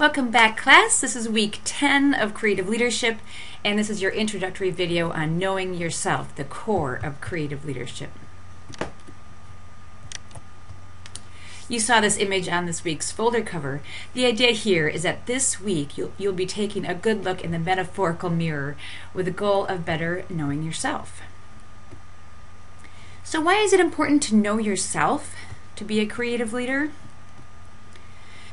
Welcome back, class. This is week 10 of Creative Leadership, and this is your introductory video on knowing yourself, the core of creative leadership. You saw this image on this week's folder cover. The idea here is that this week you'll be taking a good look in the metaphorical mirror with the goal of better knowing yourself. So why is it important to know yourself to be a creative leader?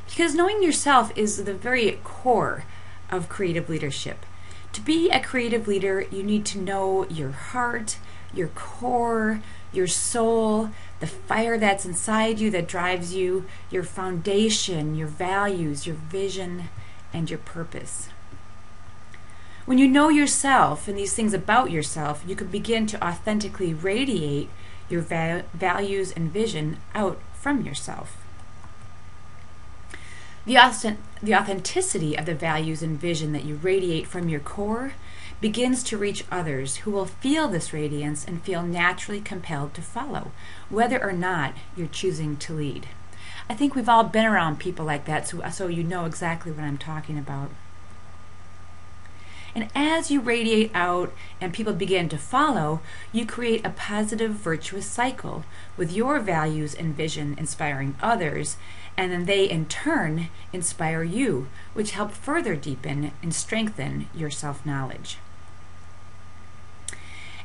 Because knowing yourself is the very core of creative leadership. To be a creative leader, you need to know your heart, your core, your soul, the fire that's inside you that drives you, your foundation, your values, your vision, and your purpose. When you know yourself and these things about yourself, you can begin to authentically radiate your values and vision out from yourself. The authenticity of the values and vision that you radiate from your core begins to reach others who will feel this radiance and feel naturally compelled to follow, whether or not you're choosing to lead. I think we've all been around people like that, so you know exactly what I'm talking about. And as you radiate out and people begin to follow, you create a positive, virtuous cycle with your values and vision inspiring others, and then they in turn inspire you, which help further deepen and strengthen your self-knowledge.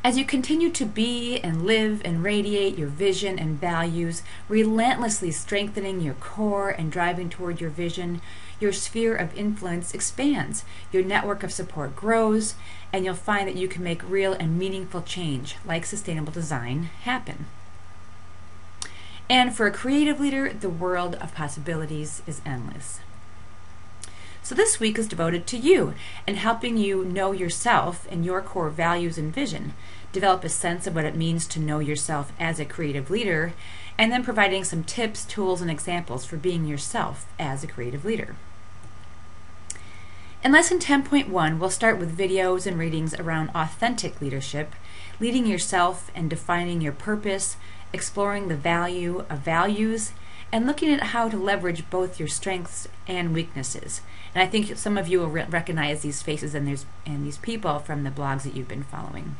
As you continue to be and live and radiate your vision and values, relentlessly strengthening your core and driving toward your vision, your sphere of influence expands, your network of support grows, and you'll find that you can make real and meaningful change, like sustainable design, happen. And for a creative leader, the world of possibilities is endless. So this week is devoted to you and helping you know yourself and your core values and vision, develop a sense of what it means to know yourself as a creative leader, and then providing some tips, tools, and examples for being yourself as a creative leader. In Lesson 10.1, we'll start with videos and readings around authentic leadership, leading yourself and defining your purpose, exploring the value of values, and looking at how to leverage both your strengths and weaknesses. And I think some of you will recognize these faces and these people from the blogs that you've been following.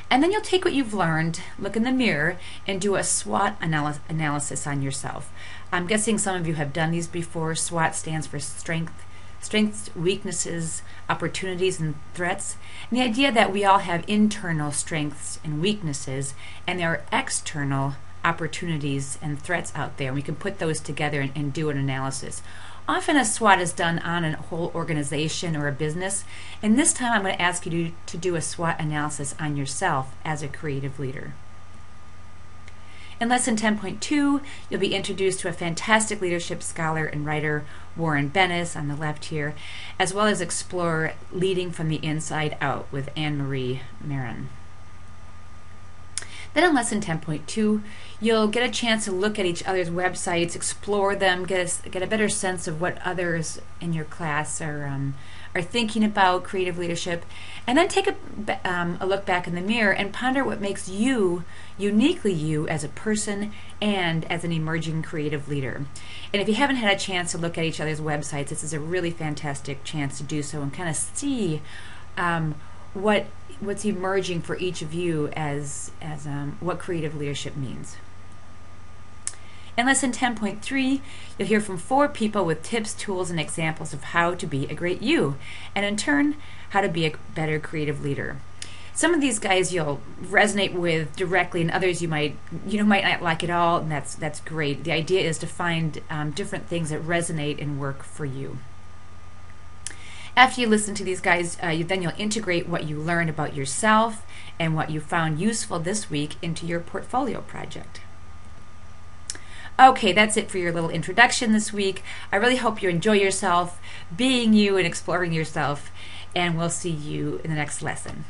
And then you'll take what you've learned, look in the mirror, and do a SWOT analysis on yourself. I'm guessing some of you have done these before. SWOT stands for strengths, weaknesses, opportunities, and threats. And the idea that we all have internal strengths and weaknesses, and there are external opportunities and threats out there. We can put those together and do an analysis. Often a SWOT is done on a whole organization or a business, and this time I'm going to ask you to do a SWOT analysis on yourself as a creative leader. In Lesson 10.2, you'll be introduced to a fantastic leadership scholar and writer, Warren Bennis, on the left here, as well as explore leading from the inside out with Anne-Marie Marin. Then in Lesson 10.2, you'll get a chance to look at each other's websites, explore them, get a better sense of what others in your class are thinking about creative leadership, and then take a look back in the mirror and ponder what makes you uniquely you as a person and as an emerging creative leader. And if you haven't had a chance to look at each other's websites, this is a really fantastic chance to do so and kind of see what's emerging for each of you as what creative leadership means. In Lesson 10.3, you'll hear from 4 people with tips, tools, and examples of how to be a great you, and in turn, how to be a better creative leader. Some of these guys you'll resonate with directly, and others you might not like at all, and that's great. The idea is to find different things that resonate and work for you. After you listen to these guys, then you'll integrate what you learned about yourself and what you found useful this week into your portfolio project. Okay, that's it for your little introduction this week. I really hope you enjoy yourself, being you and exploring yourself, and we'll see you in the next lesson.